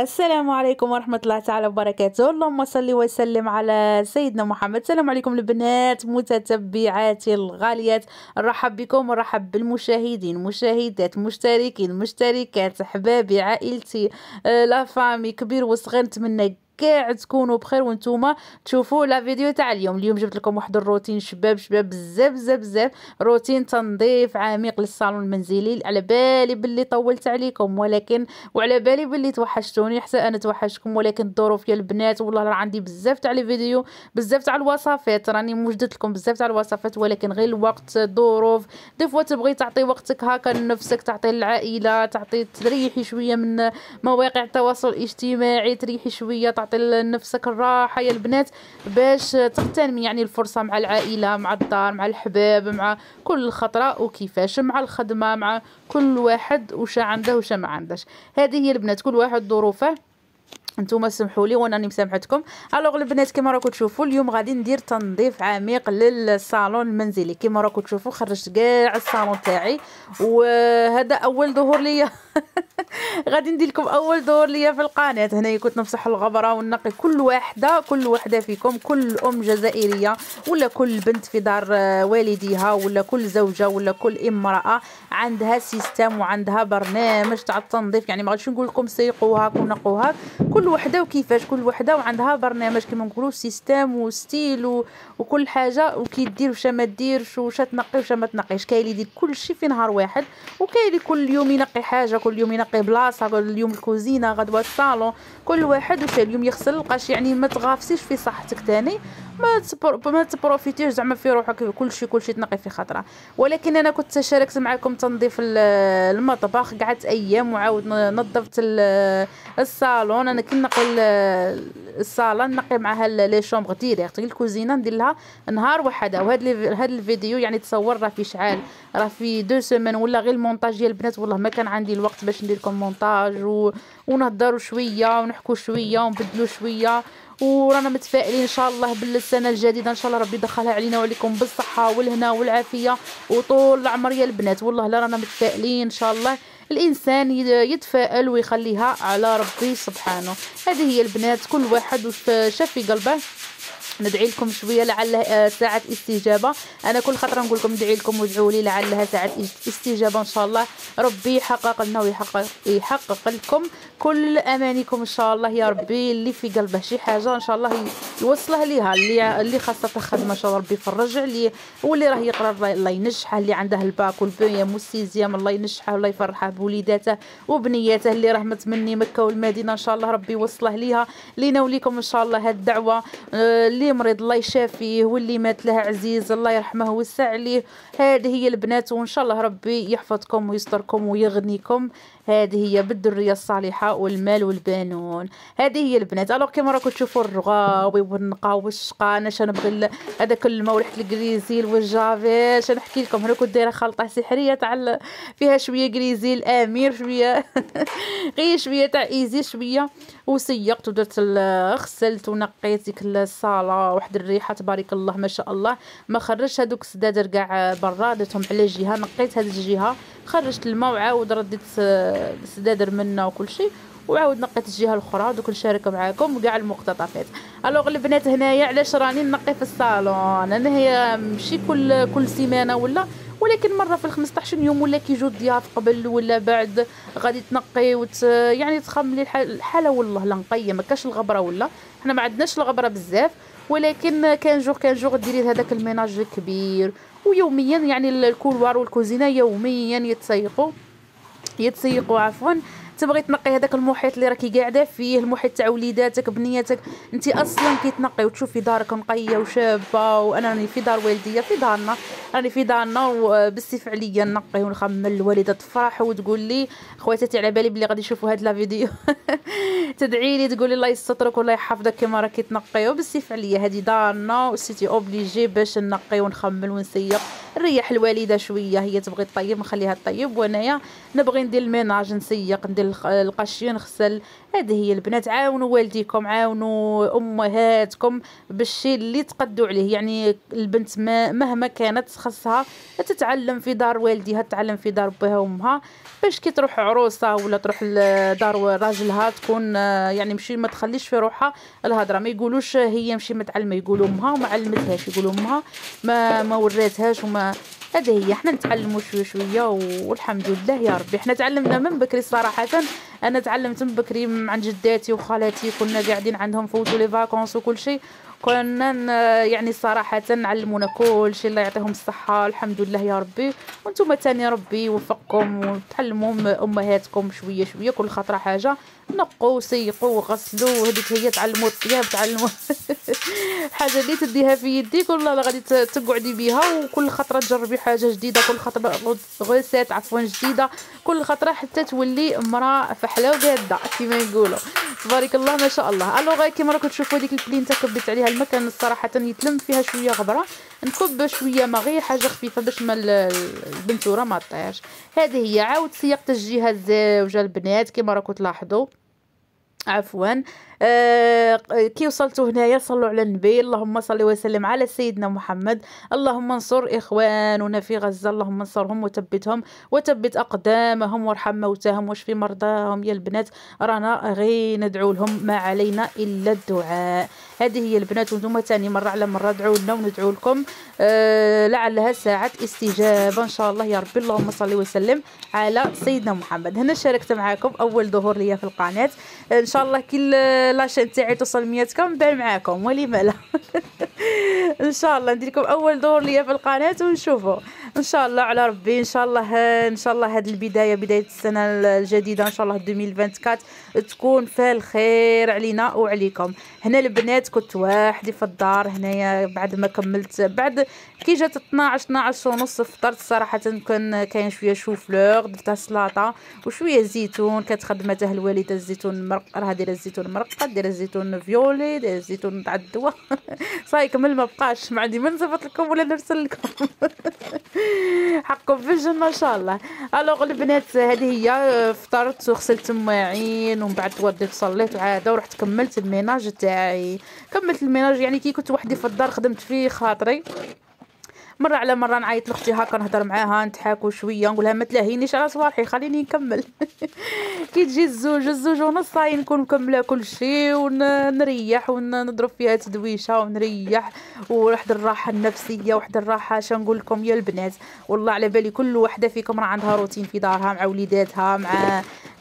السلام عليكم ورحمة الله تعالى وبركاته. اللهم صل وسلم على سيدنا محمد. السلام عليكم البنات متتبعاتي الغاليات، نرحب بكم ونرحب بالمشاهدين مشاهدات مشتركين مشتركات احبابي عائلتي، لا فامي كبير وصغير. نتمنى كاع تكونوا بخير وانتوما تشوفوا لا فيديو تاع اليوم جبت لكم واحد الروتين شباب بزاف بزاف بزاف، روتين تنظيف عميق للصالون المنزلي. على بالي باللي طولت عليكم ولكن وعلى بالي باللي توحشتوني، حتى انا توحشتكم، ولكن الظروف يا البنات والله راه عندي بزاف تاع لي فيديو، بزاف تاع الوصفات، راني موجدت لكم بزاف تاع الوصفات، ولكن غير الوقت الظروف. دي فوا تبغي تعطي وقتك هكا لنفسك، تعطي للعائله، تعطي تريحي شويه من مواقع التواصل الاجتماعي، تريحي شويه، تعطي لنفسك الراحه يا البنات باش تغتنمي يعني الفرصه مع العائله، مع الدار، مع الحباب، مع كل خطره وكيفاش، مع الخدمه، مع كل واحد وش عنده وش ما عندهش. هذه هي البنات، كل واحد ظروفه. انتم سمحوا لي وانا مسامحتكم. الوغ البنات كما راكم تشوفوا اليوم غادي ندير تنظيف عميق للصالون المنزلي. كما راكم تشوفوا خرجت كاع الصالون تاعي، وهذا اول ظهور ليا غادي ندير لكم اول ظهور ليا في القناه. هنايا كنت نمسح الغبره ونقي. كل وحده فيكم، كل ام جزائريه ولا كل بنت في دار والديها، ولا كل زوجه ولا كل امراه عندها سيستم وعندها برنامج تاع التنظيف. يعني ما غاديش نقول لكم سيقوها ونقوها، كل وحده وكيفاش، كل وحده وعندها برنامج كما نقولوا سيستم وستيل وكل حاجه، وكي دير وش ما ديرش، وش تنقي وش ما تنقيش. كاين اللي يدير كل شيء في نهار واحد، وكاين اللي كل يوم ينقي حاجه، كل يوم ينقي بلاصه، اليوم الكوزينه، غدوه الصالون، كل واحد وش اليوم يغسل القش. يعني ما تغافسيش في صحتك تاني، ما تبروفيتيش زعما في روحك كل شيء تنقي في خطره. ولكن انا كنت شاركت معكم تنظيف المطبخ، قعدت ايام وعاود نظفت الصالون. انا كي نقي الصاله نقي معها لي شومبر ديريكت، الكوزينه ندير لها نهار واحد. وهذا الفيديو يعني تصور راه في شحال، راه في 2 سيمين ولا غير المونتاج ديال البنات. والله ما كان عندي الوقت باش ندير لكم مونتاج ونهضروا شويه ونحكوا شويه ونبدلوا شويه. ورانا متفائلين ان شاء الله بالسنه الجديده، ان شاء الله ربي يدخلها علينا وعليكم بالصحه والهنا والعافيه وطول العمر يا البنات. والله لا رانا متفائلين ان شاء الله. الانسان يتفائل ويخليها على ربي سبحانه. هذه هي البنات، كل واحد وش شاف في قلبه. ندعي لكم شويه لعله ساعه استجابه. انا كل خطره نقول لكم ندعي لكم وادعوا لي لعلها ساعه استجابه ان شاء الله. ربي يحقق لنا ويحقق لكم كل امانيكم ان شاء الله يا ربي. اللي في قلبه شي حاجه ان شاء الله يوصلها ليها، اللي خاصه خدمه ان شاء الله ربي يفرج عليه، واللي راه يقرا الله ينجحه، اللي عنده الباك والبيام والسيزيام الله ينجحه والله يفرحه بوليداته وبنياته، اللي راه متمني مكه والمدينه ان شاء الله ربي يوصله ليها. لينا وليكم ان شاء الله هاد الدعوه. اللي مريض الله يشافيه، واللي مات له عزيز الله يرحمه ويوسع عليه. هذه هي البنات، وان شاء الله ربي يحفظكم ويستركم ويغنيكم. هذه هي بالذريه الصالحه والمال والبنون. هذه هي البنات. الوغ كما راكم تشوفوا الرغاوي والنقا والشقا، انا شنبغي هذاك الماء وريحه الكريزيل والجافيل. شنحكي لكم هنا كنت دايره خلطه سحريه تاع فيها شويه كريزيل امير، شويه غير شويه تاع ايزي، شويه وسيقت ودرت غسلت ونقيت ديك الصاله. واحد الريحه تبارك الله ما شاء الله. ما خرجت هذوك السدادر كاع برا، درتهم على جهه، نقيت هذه الجهه، خرجت الماء وعاود رديت السدادر منا وكل شيء، وعاود نقيت الجهه الاخرى. دوك نشارك معاكم كاع المقتطفات. الوغ البنات هنايا علاش راني نقي في الصالون، انا هي ماشي كل سيمانه ولكن مره في 15 يوم ولا كيجوا الضياف قبل ولا بعد غادي تنقي يعني تخملي الحاله. والله لا نقيه ما كاش الغبره، ولا حنا ما عندناش الغبره بزاف، ولكن كان جوغ ديري هذاك الميناج الكبير. ويوميا يعني الكولوار والكوزينه يوميا يتسيقوا عفوا. تبغي تنقي هذاك المحيط اللي راكي قاعده فيه، المحيط تاع وليداتك بنياتك. انت اصلا كي تنقي وتشوفي دارك نقيه وشابه، وانا راني في دار والديه، راني في دارنا وبالسيف عليا نقي ونخمل. الوالده تفرح وتقول لي خواتاتي على بالي بلي غادي يشوفوا هاد لا فيديو تدعي لي تقول لي الله يسترك والله يحفظك كما راكي تنقي. وبالسيف عليا هذه دارنا وسيتي اوبليجي باش نقي ونخمل ونسيق. نريح الوالده شويه، هي تبغي طيب نخليها طيب، وانايا نبغي ندير الميناج، نسيق، ندير القشي، نغسل. هذه هي البنات. عاونوا والديكم، عاونوا امهاتكم بالشيء اللي تقدوا عليه. يعني البنت مهما كانت خاصها تتعلم في دار والديها، تتعلم في دار بها وامها، باش كي تروح عروسه ولا تروح لدار راجلها تكون يعني مشي ما تخليش في روحها الهضره. ما يقولوش هي مشي متعلمه، يقولوا امها وما علمتهاش، يقولوا امها ما وراتهاش. وما هذه هي. احنا نتعلموا شويه شويه والحمد لله يا ربي. احنا تعلمنا من بكري صراحه. انا تعلمت من بكري عن جداتي وخالاتي، كنا قاعدين عندهم فوتوا لي فاكونس وكل شيء، كنا يعني صراحه علمونا كل شيء. الله يعطيهم الصحه، الحمد لله يا ربي. وانتم تاني ربي يوفقكم وتعلموا امهاتكم شويه شويه، كل خطره حاجه، نقوا وسيقوا وغسلوا. وهذيك هي تعلموا الطياب، تعلموا حاجه اللي تديها في يديك والله غادي تقعدي بها، وكل خطره تجربي حاجه جديده، كل خطره غوسات عفوا جديده، كل خطره حتى تولي امراه فحله وقاده كما يقولوا. تبارك الله ما شاء الله. الوغ كيما راكم تشوفوا هذيك البلينته كبيت عليها الماء، كان صراحه يتلم فيها شويه غبره، نكب شويه ما غير حاجه خفيفه باش ما البنتوره ما طيحش. هذه هي. عاود سيقت الجهه الزوجه البنات كيما راكم تلاحظوا. عفوا. كي وصلتوا هنايا صلوا على النبي، اللهم صل وسلم على سيدنا محمد. اللهم انصر اخواننا في غزه، اللهم انصرهم وثبتهم وثبت اقدامهم وارحم موتاهم واشفي مرضاهم يا البنات. رانا غير ندعو لهم، ما علينا الا الدعاء. هذه هي البنات. وانتم ثاني مره على مره ادعوا لنا وندعو لكم، لعلها ساعه استجابه ان شاء الله يا ربي. اللهم صل وسلم على سيدنا محمد. هنا شاركت معكم اول ظهور ليا في القناه، ان شاء الله كي لاشين تاعي توصل 100 نبان معاكم ولما لا. ان شاء الله ندير لكم اول دور ليا في القناه ونشوفوا ان شاء الله على ربي. ان شاء الله ان شاء الله هذه البدايه، بدايه السنه الجديده ان شاء الله 2024 تكون فيها الخير علينا وعليكم. هنا البنات كنت وحدي في الدار هنايا بعد ما كملت، بعد كي جات 12 ونص فطرت صراحه. كان كاين شويه شوفلور، درتها سلطه وشويه زيتون، كانت خدمته الوالده الزيتون المرق. راه دايره الزيتون مرقه، دايره الزيتون فيولي، دايره الزيتون تاع الدواء. صاي كمل ما بقاش، ما عندي ما نصيفط لكم ولا نرسل لكم. حقكم في الجنه ان شاء الله. الوغ البنات هذه هي. فطرت وغسلت المواعين ومن بعد توضيت صليت وعاده ورحت كملت الميناج تاعي. كملت الميناج يعني كي كنت وحدي في الدار خدمت فيه خاطري. مره على مره نعيط لاختي هكا نهضر معاها نضحكوا شويه، نقولها ما تلاهينيش على صباحي خليني نكمل. كي تجي الزوج ونص صاي نكون مكمله كل شيء ونريح ونضرب فيها تدويشه ونريح، وواحد الراحه النفسيه واحد الراحه. اش نقول لكم يا البنات، والله على بالي كل وحده فيكم راه عندها روتين في دارها مع وليداتها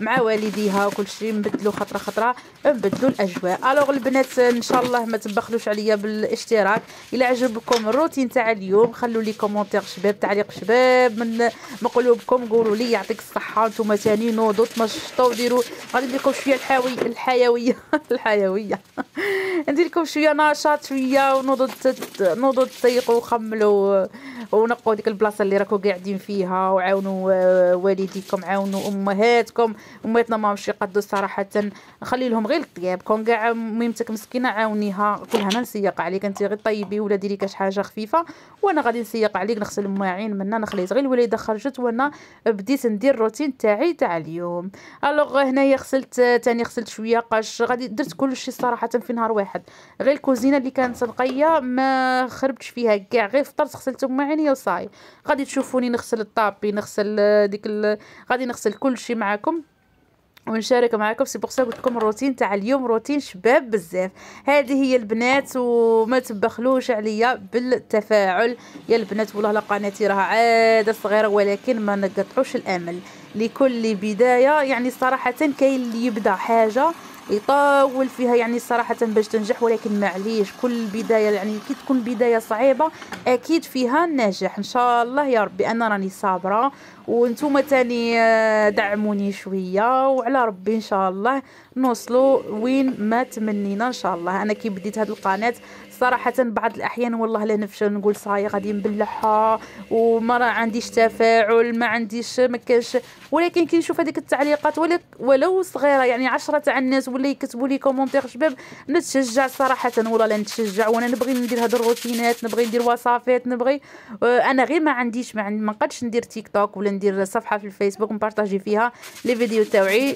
مع والديها وكل شيء. نبدلوا خطره نبدلوا الاجواء. الوغ البنات ان شاء الله ما تبخلوش عليا بالاشتراك. الى عجبكم الروتين تاع اليوم خلوا لي كومونتير شباب، تعليق شباب من قلوبكم، قولوا لي يعطيك الصحه. نتوما ثاني نوضوا تمشطوا وديروا، غادي ندير لكم شويه الحيويه. الحيويه ندير لكم شويه نشاط شويه، ونوضوا تسيقوا وخملوا ونقوا ديك البلاصه اللي راكم قاعدين فيها، وعاونوا والديكم، عاونوا امهاتكم. امهاتنا ما مشي قدو صراحه، نخلي لهم غير الطياب. كون كاع ميمتك مسكينه عاونيها، قولها انا نسيق عليك، انت غير طيبي ولا ديري كاش حاجه خفيفه وانا غادي نسيق عليك، نغسل المواعين منا نخليت غير الوالده خرجت وانا بديت ندير الروتين تاعي تاع اليوم. الوغ هنايا غسلت شويه قش، غادي درت كلشي صراحه في نهار واحد. غير الكوزينه اللي كانت نقيه ما خربتش فيها كاع، غير فطرت غسلت مواعيني وصاي. غادي تشوفوني نغسل الطابي، نغسل غادي نغسل كلشي معاكم ونشارك معكم. سي بوغ سا قلت لكم الروتين تاع اليوم روتين شباب بزاف. هذه هي البنات، وما تبخلوش عليا بالتفاعل يا البنات. والله لا قناتي راها عاده صغيره ولكن ما نقطعوش الامل. لكل بدايه يعني صراحه كاين اللي يبدا حاجه يطول فيها يعني صراحه باش تنجح، ولكن معليش كل بدايه يعني كي تكون بدايه صعيبه اكيد فيها النجاح ان شاء الله يا ربي. انا راني صابره وانتم تاني دعموني شويه، وعلى ربي ان شاء الله نوصلوا وين ما تمنينا ان شاء الله. انا كي بديت هذه القناه صراحه بعض الاحيان والله لا نفشل، نقول صاي غادي نبلعها وما راه عنديش تفاعل، ما عنديش ما كاش، ولكن كي نشوف هذيك التعليقات ولو صغيره يعني 10 تاع الناس ولا يكتبوا لي كومونتير شباب، نتشجع صراحه والله لا نتشجع، وانا نبغي ندير هاد الروتينات، نبغي ندير وصفات، نبغي انا غير ما عنديش ما نقدش ندير تيك توك ولا ندير صفحه في الفيسبوك نبارطاجي فيها لي فيديو تاوعي،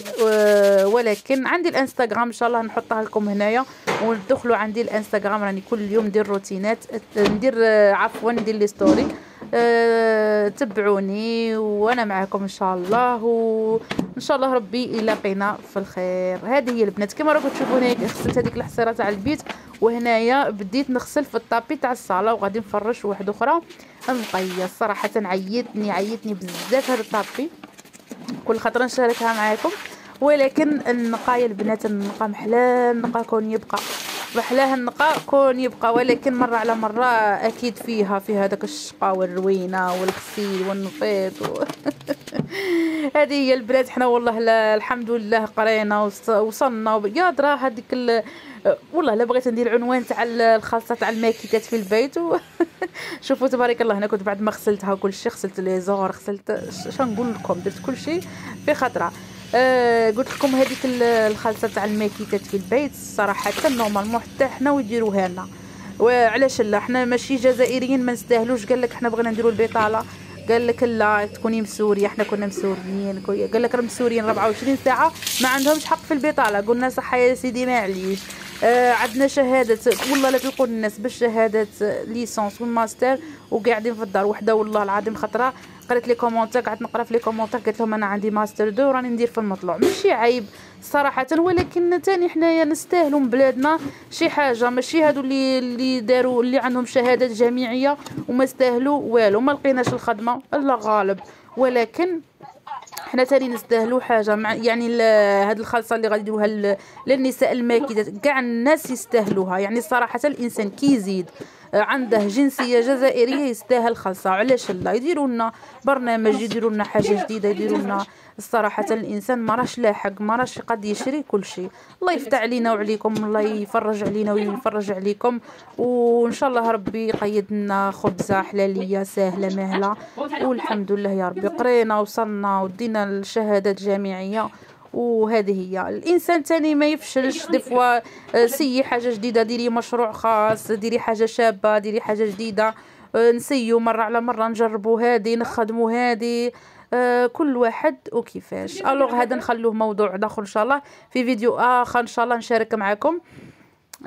ولكن عندي الانستغرام ان شاء الله نحطها لكم هنايا، وتدخلوا عندي الانستغرام راني كل يوم ندير روتينات، ندير عفوا ندير لي ستوري. تبعوني وانا معكم ان شاء الله، وان شاء الله ربي يلاقينا في الخير. هذه هي البنات كما راكم تشوفوا هنايا غسلت هذيك الحصيره تاع البيت، وهنايا بديت نغسل في الطابي تاع الصاله، وغادي نفرش واحده اخرى نقيه. صراحه عيطني بزاف هذا الطابي، كل خطره نشاركها معكم، ولكن النقايه البنات النقا محلى النقا كون يبقى محلاه النقا كون يبقى، ولكن مره على مره اكيد فيها هذاك الشقا والروينه والغسيل والنفيط هذه هي البنات. حنا والله الحمد لله قرينا وصلنا يا درا هذيك والله لا بغيت ندير عنوان تاع الخلطه تاع الماكيتات في البيت شوفوا تبارك الله، هنا كنت بعد ما غسلتها كل شيء، غسلت لي زهر، غسلت شنقول لكم درت كل شيء في خطره. قلت لكم هذيك الخلطه تاع الماكيتات في البيت صراحه نورمالمون حتى حنا ويديروها لنا، وعلاش لا حنا ماشي جزائريين ما نستاهلوش. قال لك حنا بغينا نديروا البطاله، قال لك لا تكوني مسوريه، حنا كنا مسوريين، قال لك راه مسوريين 24 ساعه ما عندهمش حق في البطاله. قلنا صح يا سيدي معليش. عندنا شهاده والله لا تلقوا الناس بالشهاده ليسونس والماستر وقاعدين في الدار وحده، والله العظيم خطره قريت لي كومونتير، قعدت نقرا في لي كومونتير، قلت لهم انا عندي ماستر 2 راني ندير في المطلوع. ماشي عيب صراحه، ولكن تاني حنايا نستاهلوا من بلادنا شي حاجه، ماشي هادو اللي داروا اللي عندهم شهادات جامعيه وما استاهلوا والو، ما لقيناش الخدمه الله غالب، ولكن حنا تاني نستاهلوا حاجه يعني هاد الخلطه اللي غادي يديروها للنساء الماكيدات كاع الناس يستاهلوها. يعني صراحه الانسان كي يزيد عنده جنسيه جزائريه يستاهل خلصه، علاش لا يديروا لنا برنامج، يديروا لنا حاجه جديده، يديروا لنا صراحه الانسان ما راش لاحق، ما راش قد يشري كل شيء. الله يفتح علينا وعليكم، الله يفرج علينا ويفرج عليكم، وان شاء الله ربي يقيد لنا خبزه حلاليه سهله مهله، والحمد لله يا ربي قرينا وصلنا ودينا الشهادات جامعيه. وهذه هي الانسان تاني ما يفشلش دي فوا، سيي حاجه جديده، ديري مشروع خاص، ديري حاجه شابه، ديري حاجه جديده، نسيو مره على مره، نجربوا هذه نخدموا هذه، كل واحد وكيفاش. الوغ هذا نخلوه موضوع اخر ان شاء الله في فيديو اخر ان شاء الله نشارك معكم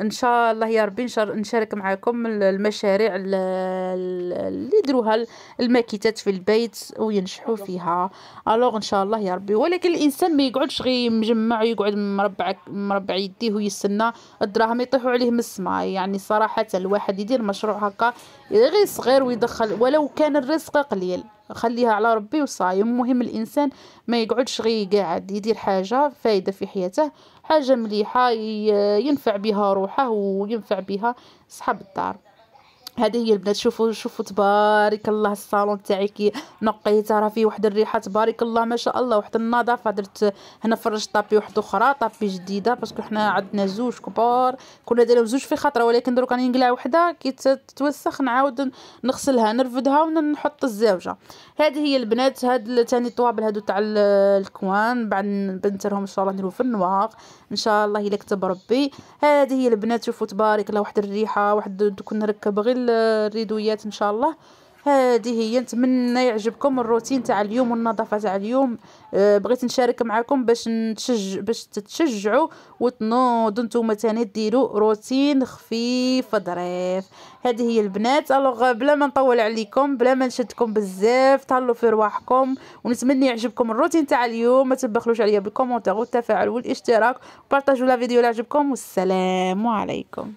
ان شاء الله يا ربي، نشارك معكم المشاريع اللي يديروها الماكيتات في البيت وينجحوا فيها. الوغ ان شاء الله يا ربي، ولكن الانسان ما يقعدش غير مجمع يقعد مربع يديه ويستنى الدراهم يطيحوا عليه من السماء. يعني صراحه الواحد يدير مشروع هكا غير صغير ويدخل ولو كان الرزق قليل، خليها على ربي وصاي. المهم الانسان ما يقعدش غير قاعد، يدير حاجه فايده في حياته، حاجه مليحه ينفع بها روحه وينفع بها صحاب الدار. هذه هي البنات. شوفوا تبارك الله الصالون تاعي كي نقيته راه فيه واحد الريحه تبارك الله ما شاء الله، واحد النظافه. درت هنا فرشت طابي واحده اخرى، طابي جديده باسكو حنا عندنا زوج كبار، كنا دايرين زوج في خطره، ولكن دروك راني نقلع وحده كي تتوسخ نعاود نغسلها نرفدها ونحط الزاوجه. هذه هي البنات. هاد ثاني الطوابل هادو تاع الكوان بعد بنترهم ان شاء الله نديرو في النواق ان شاء الله الا كتب ربي. هذه هي البنات. شوفوا تبارك الله واحد الريحه، واحد دوك نركب غير الريدويات ان شاء الله. هذه هي. نتمنى يعجبكم الروتين تاع اليوم والنظافه تاع اليوم. بغيت نشارك معكم باش تتشجعوا وتنوضوا نتوما ثاني ديروا روتين خفيف ظريف. هذه هي البنات. الوغ بلا ما نطول عليكم، بلا ما نشدكم بزاف، تهلوا في رواحكم، ونتمنى يعجبكم الروتين تاع اليوم. ما تبخلوش عليا بالكومونتير والتفاعل والاشتراك، بارطاجوا لا فيديو اللي عجبكم، والسلام عليكم.